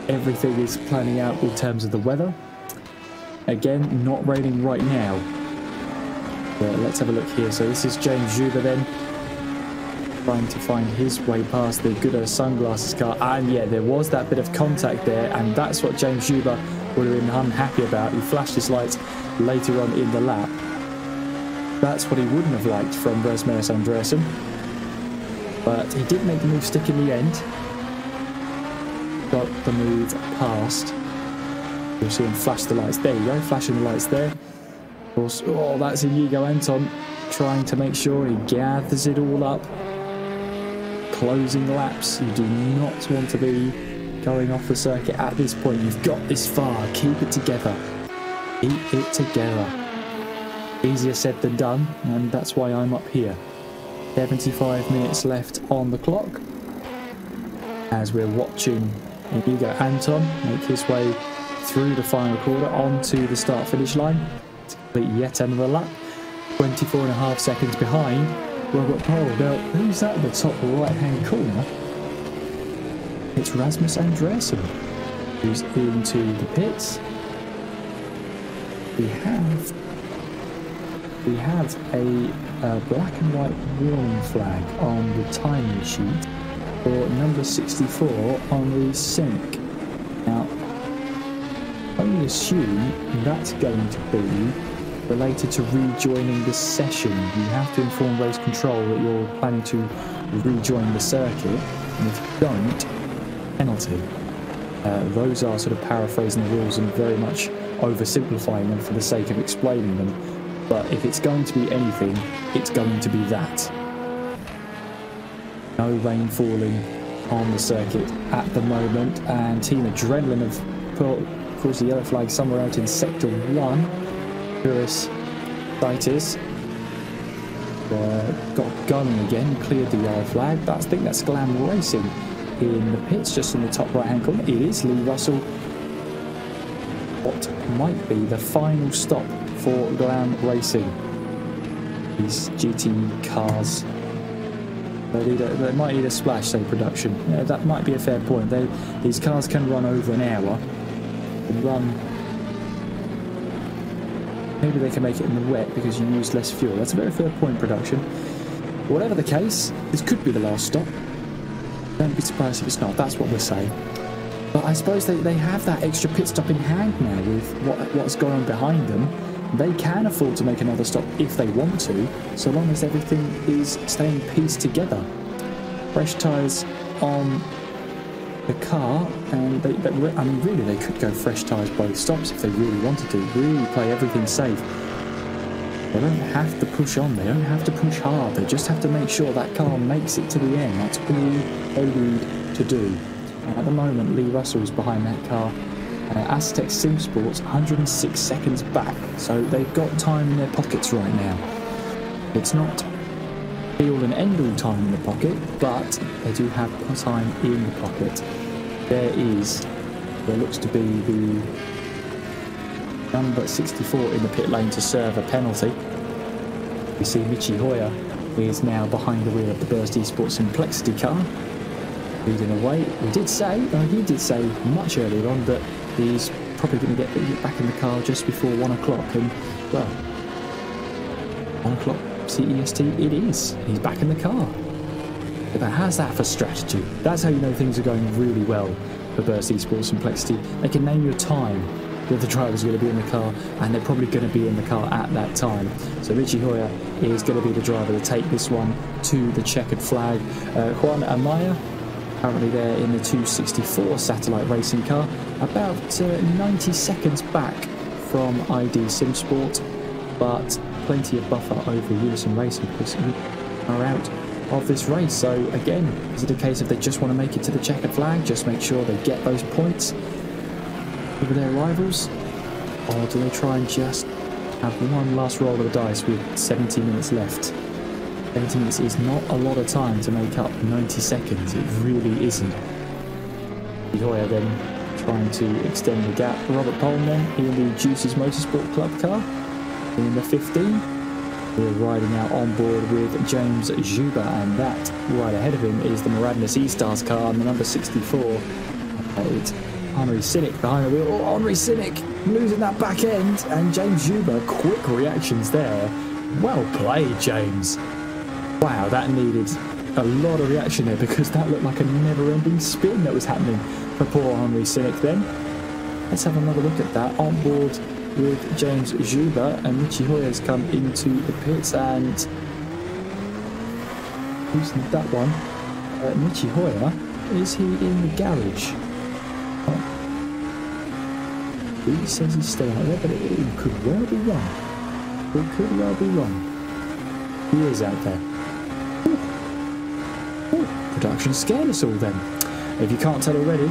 everything is planning out in terms of the weather. Again, not raining right now, but let's have a look here. So this is James Zuber then, trying to find his way past the Goodr Sunglasses car, and yeah, there was that bit of contact there, and that's what James Zuber would have been unhappy about. He flashed his lights later on in the lap. That's what he wouldn't have liked from Rasmus Andreasen, but he did make the move stick in the end. Got the move past. You'll see him flash the lights. There you go, flashing the lights there. Of course, oh, that's Inigo Anton trying to make sure he gathers it all up. Closing laps. You do not want to be going off the circuit at this point. You've got this far. Keep it together. Keep it together. Easier said than done, and that's why I'm up here. 75 minutes left on the clock as we're watching Inigo Anton make his way through the final quarter onto the start-finish line to complete yet another lap. 24.5 seconds behind Robert Paun. Now, who's that in the top right-hand corner? It's Rasmus Andreasen, who's into the pits. We have a black and white warning flag on the timing sheet for number 64 on the sync. Now, I only assume that's going to be related to rejoining the session. You have to inform race control that you're planning to rejoin the circuit, and if you don't, penalty. Those are sort of paraphrasing the rules and very much oversimplifying them for the sake of explaining them. But if it's going to be anything, it's going to be that. No rain falling on the circuit at the moment, and Team Adrenaline have put, of course, the yellow flag somewhere out in Sector 1. Deuces Motorsport Club got going again, cleared the yellow flag. I think that's Glam Racing in the pits, just in the top right-hand corner. It is Lee Russell. What might be the final stop for Glam Racing. These GT cars, they might need a splash, say, production. Yeah, that might be a fair point. These cars can run over an hour. Maybe they can make it in the wet because you use less fuel. That's a very fair point, production. Whatever the case, this could be the last stop. Don't be surprised if it's not. That's what we're saying. But I suppose they have that extra pit stop in hand now with what's going on behind them. They can afford to make another stop if they want to, so long as everything is staying pieced together. Fresh tyres on the car, and I mean, really, they could go fresh tyres both stops if they really wanted to. Really play everything safe. They don't have to push on. They don't have to push hard. They just have to make sure that car makes it to the end. That's all they need to do. And at the moment, Lee Russell's behind that car. Aztec Sim Sports 106 seconds back, so they've got time in their pockets right now. It's not be all and end all time in the pocket, but they do have time in the pocket. There looks to be the number 64 in the pit lane to serve a penalty. We see Michi Hoyer is now behind the wheel of the Burst eSports Simplexity car, leading away. He did say much earlier on that he's probably going to get back in the car just before 1 o'clock, and well, 1 o'clock CEST it is. He's back in the car. But how's that for strategy? That's how you know things are going really well for Burst eSports Simplexity. They can name your time that the driver's going to be in the car, and they're probably going to be in the car at that time. So Michi Hoyer is going to be the driver to take this one to the checkered flag. Juan Amaya, currently there in the 264 satellite racing car, about 90 seconds back from ID Sim Sport, but plenty of buffer over Unison Racing because we are out of this race. So again, is it a case of they just want to make it to the checkered flag, just make sure they get those points over their rivals? Or do they try and just have one last roll of the dice with 70 minutes left? 70 minutes is not a lot of time to make up 90 seconds. It really isn't. Hoyer then trying to extend the gap. Robert Paun then in the Deuces Motorsport Club car in the 15. We're riding out on board with James Juba, and that right ahead of him is the Moradness eStars car and the number 64. It's Henri Simincic behind the wheel. Oh, Henri Simincic losing that back end, and James Juba, quick reactions there. Well played, James. Wow, that needed a lot of reaction there, because that looked like a never-ending spin that was happening for poor Henri Simincic then. Let's have another look at that. On board with James Juba, and Michi Hoyer's come into the pits, and who's that one? Michi Hoyer, is he in the garage? Oh. He says he's staying out there, but it could well be wrong. It could well be wrong. He is out there. Ooh. Production scared us all then. If you can't tell already,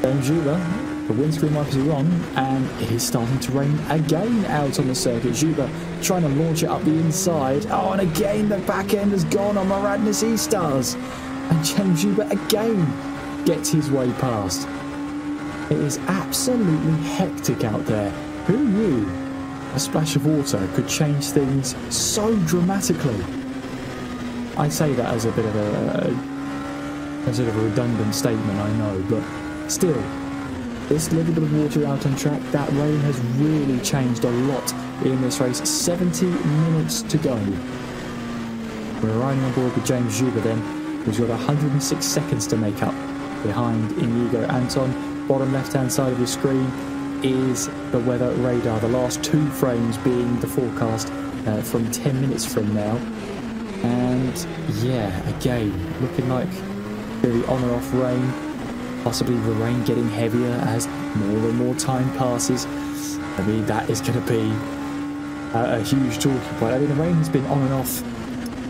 James Juba, the windscreen wipers are on, and it is starting to rain again out on the circuit. Juba trying to launch it up the inside. Oh, and again the back end has gone on Moradness eStars. And James Juba again gets his way past. It is absolutely hectic out there. Who knew a splash of water could change things so dramatically? I say that as a bit of a sort of a redundant statement, I know, but still, this little bit of water out on track, that rain has really changed a lot in this race. 70 minutes to go. We're riding on board with James Juba then, who's got 106 seconds to make up behind Inigo Anton. Bottom left-hand side of the screen is the weather radar, the last 2 frames being the forecast from 10 minutes from now. And yeah, again, looking like very on and off rain. Possibly the rain getting heavier as more and more time passes. I mean, that is going to be a huge talking point. I mean, the rain has been on and off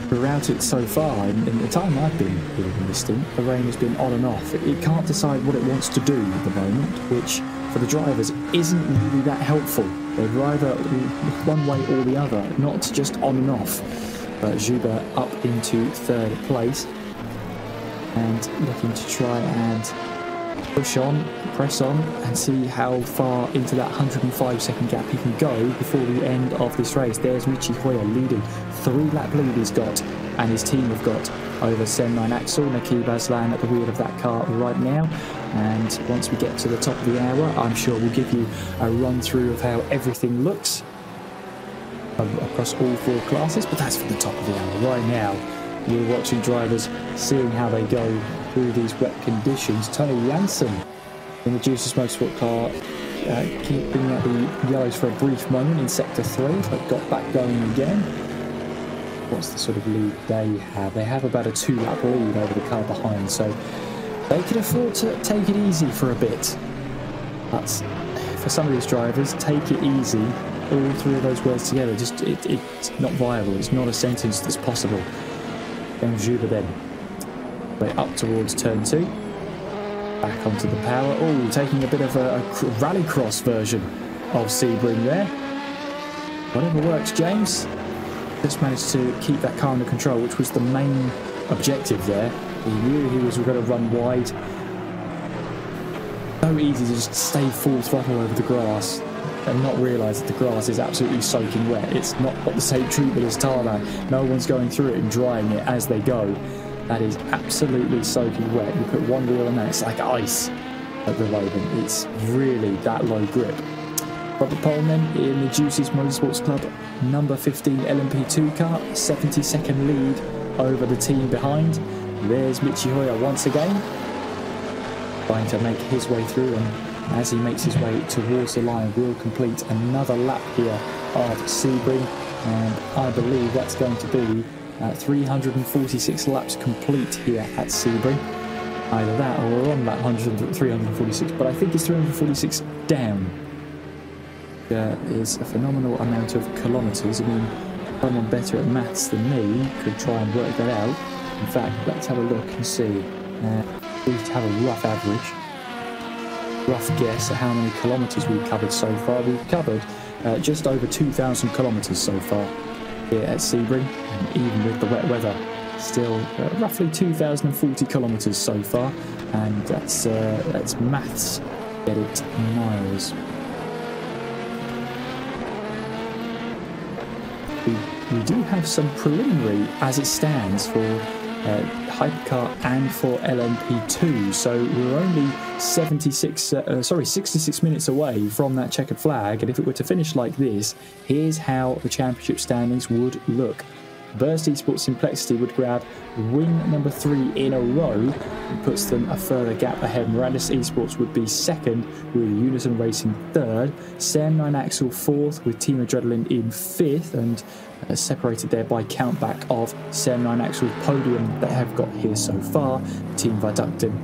throughout it so far. In the time I've been here in this stint, the rain has been on and off. It can't decide what it wants to do at the moment, which for the drivers isn't really that helpful. They'd rather one way or the other, not just on and off. But Juba up into 3rd place and looking to try and push on, press on, and see how far into that 105-second gap he can go before the end of this race. There's Michi Hoyer leading. 3-lap lead he's got, and his team have got over SEM9 Axle. Nakib Aslan at the wheel of that car right now. And once we get to the top of the hour, I'm sure we'll give you a run-through of how everything looks across all 4 classes, but that's for the top of the hour. Right now, we're watching drivers, seeing how they go through these wet conditions. Tony Jansen in the Deuces Motorsport car, keeping out the yellows for a brief moment in Sector 3, but got back going again. What's the sort of lead they have? They have about a 2-lap lead over the car behind, so they can afford to take it easy for a bit. But for some of these drivers, take it easy, all 3 of those words together, just it's not viable. It's not a sentence that's possible. James Juba then, way up towards turn 2, back onto the power. Oh, taking a bit of a rallycross version of Sebring there. Whatever works, James. Just managed to keep that car under control, which was the main objective there. He knew he was going to run wide. So easy to just stay full throttle over the grass and not realise that the grass is absolutely soaking wet. It's not got the same treatment as tarmac. No one's going through it and drying it as they go. That is absolutely soaking wet. You put one wheel on that, it's like ice at the moment. It's really that low grip. Robert Paun then in the Deuces Motorsports Club number 15 LMP2 car, 70-second lead over the team behind. There's Michi Hoyer once again, trying to make his way through, and as he makes his way towards the line, we'll complete another lap here of Sebring, and I believe that's going to be 346 laps complete here at Sebring. Either that or we're on lap 346, but I think it's 346 down. Is a phenomenal amount of kilometres. I mean, someone better at maths than me could try and work that out. In fact, let's have a look and see. We have a rough average. rough guess at how many kilometres we've covered so far. We've covered just over 2,000 kilometres so far here at Sebring, and even with the wet weather, still roughly 2,040 kilometres so far, and that's maths, get it, miles. We do have some preliminary as it stands for Hypercar and for LMP2, so we're only 66 minutes away from that checkered flag, and if it were to finish like this, here's how the championship standings would look. Burst eSports Simplexity would grab win number 3 in a row and puts them a further gap ahead. Moradness eSports would be second with Unison Racing third, SEM9 Axle fourth with Team Adrenaline in fifth, and separated there by countback of SEM9 Axle's podium they have got here so far. Team Viductum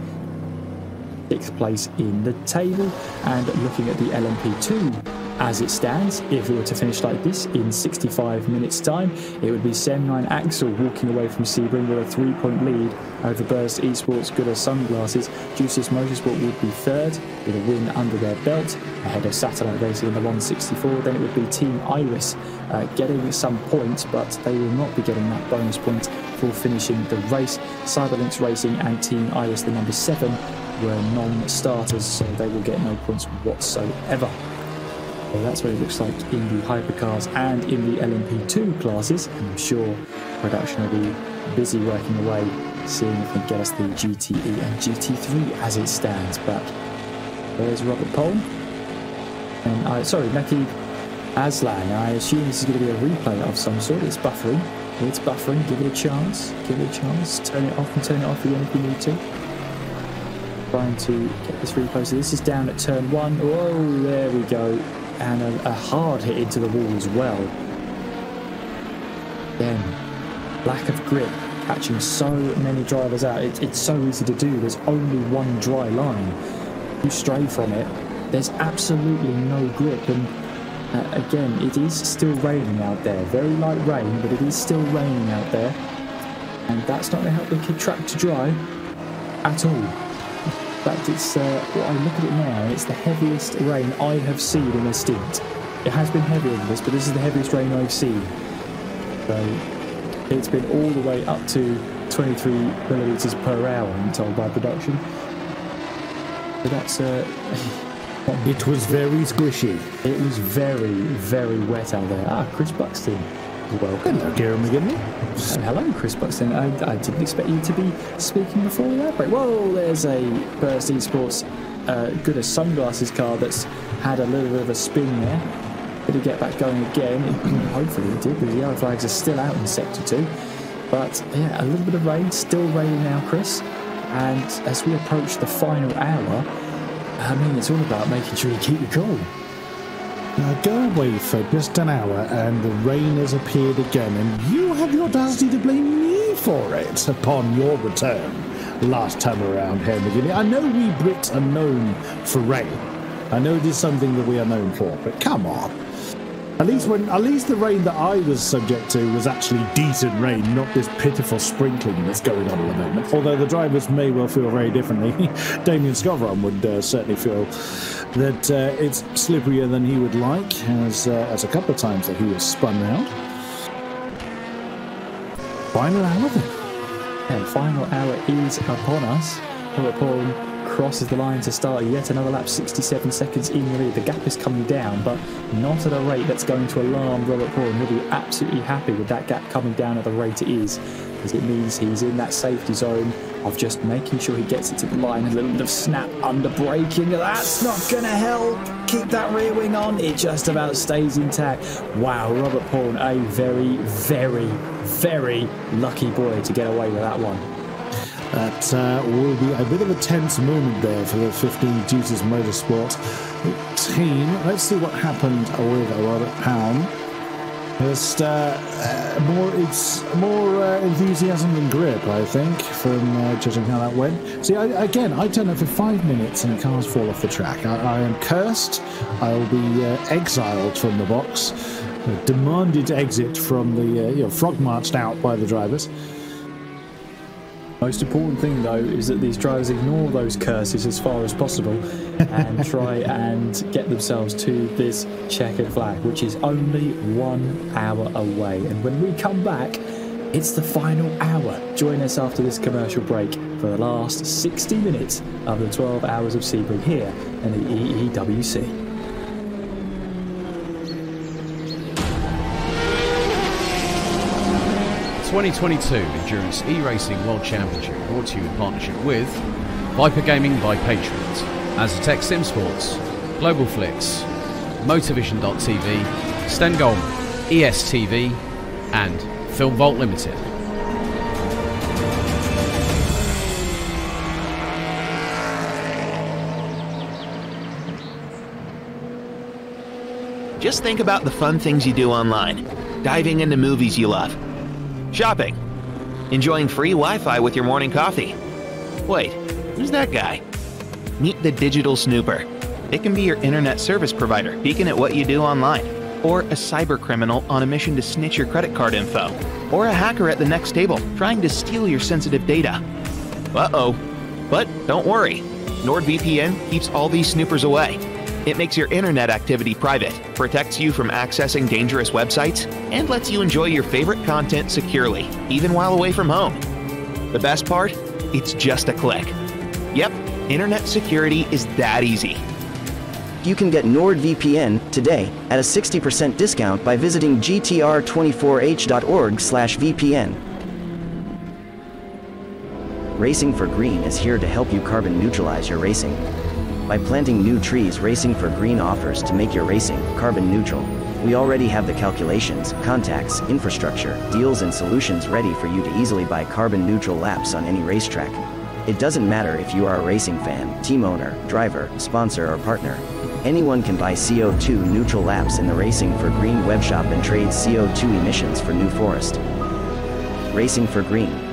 6th place in the table, and looking at the LMP2 as it stands, if it were to finish like this in 65 minutes time, it would be SEM9 Axle walking away from Sebring with a 3-point lead over Burst eSports Goodr Sunglasses. Deuces Motorsport would be third with a win under their belt ahead of Satellite Racing in the 164. Then it would be Team Iris getting some points, but they will not be getting that bonus point for finishing the race. Cyberlinks Racing and Team Iris, the number 7, were non-starters, so they will get no points whatsoever. So that's what it looks like in the hypercars and in the LMP2 classes, and I'm sure production will be busy working away, seeing if we can get us the GTE and GT3 as it stands. But there's Robert Paun, and Naki Aslan. I assume this is going to be a replay of some sort. It's buffering. It's buffering. Give it a chance. Give it a chance. Turn it off and turn it off again if you need to. Trying to get this replay. So this is down at turn 1. Whoa, there we go. And a hard hit into the wall as well. Again, lack of grip, catching so many drivers out. It's so easy to do. There's only one dry line. You stray from it, there's absolutely no grip. And again, it is still raining out there. Very light rain, but it is still raining out there. And that's not going to help the track to dry at all. In fact, it's what I look at it now, and it's the heaviest rain I have seen in a stint. It has been heavier than this, but this is the heaviest rain I've seen. So it's been all the way up to 23 millimeters per hour, I'm told by production. So that's it was very squishy. It was very, very wet out there. Chris Buxton. Welcome. Hello, Kieran McGinley. Hello, Chris Buxton. I didn't expect you to be speaking before the outbreak. Whoa, there's a Burst eSports Goodr Sunglasses car that's had a little bit of a spin there. Did he get back going again? Hopefully he did, because the yellow flags are still out in Sector 2. But yeah, a little bit of rain, still raining now, Chris. And as we approach the final hour, I mean, it's all about making sure you keep your cool. Now go away for just an hour and the rain has appeared again, and you have the audacity to blame me for it upon your return last time around here, McGinley. I know we Brits are known for rain. I know it is something that we are known for, but come on. At least the rain that I was subject to was actually decent rain, not this pitiful sprinkling that's going on at the moment. Although the drivers may well feel very differently. Damien Scovron would certainly feel that it's slipperier than he would like, as a couple of times that he was spun round. Final hour then. And final hour is upon us. Robert Paun crosses the line to start yet another lap, 67 seconds in the lead. The gap is coming down, but not at a rate that's going to alarm Robert Paun. He'll be absolutely happy with that gap coming down at the rate it is, because it means he's in that safety zone of just making sure he gets it to the line. A little bit of snap under braking. That's not going to help. Keep that rear wing on. It just about stays intact. Wow, Robert Paun, a very, very, very lucky boy to get away with that one. That will be a bit of a tense moment there for the 15 Deuces Motorsport team. Let's see what happened with Robert Paun. Just more enthusiasm than grip, I think, from judging how that went. See, I turned up for 5 minutes and cars fall off the track. I am cursed. I will be exiled from the box, demanded exit from the frog marched out by the drivers. Most important thing though is that these drivers ignore those curses as far as possible and try and get themselves to this checkered flag, which is only 1 hour away. And when we come back, it's the final hour. Join us after this commercial break for the last 60 minutes of the 12 hours of Sebring here in the EEWC. 2022 Endurance E-Racing World Championship brought to you in partnership with Viper Gaming by Patriots, Aztec Sim Sports, Global Flix, Motorvision.tv, Stengolm, ESTV and Film Vault Limited. Just think about the fun things you do online. Diving into movies you love. Shopping. Enjoying free Wi-Fi with your morning coffee. Wait, who's that guy? Meet the Digital Snooper. It can be your internet service provider peeking at what you do online, or a cyber criminal on a mission to snitch your credit card info, or a hacker at the next table trying to steal your sensitive data. Uh-oh. But don't worry. NordVPN keeps all these snoopers away. It makes your internet activity private, protects you from accessing dangerous websites, and lets you enjoy your favorite content securely, even while away from home. The best part? It's just a click. Yep, internet security is that easy. You can get NordVPN today at a 60% discount by visiting gtr24h.org/VPN. Racing for Green is here to help you carbon neutralize your racing. By planting new trees, Racing for Green offers to make your racing carbon neutral. We already have the calculations, contacts, infrastructure, deals and solutions ready for you to easily buy carbon neutral laps on any racetrack. It doesn't matter if you are a racing fan, team owner, driver, sponsor or partner. Anyone can buy CO2 neutral laps in the Racing for Green webshop and trade CO2 emissions for New Forest. Racing for Green.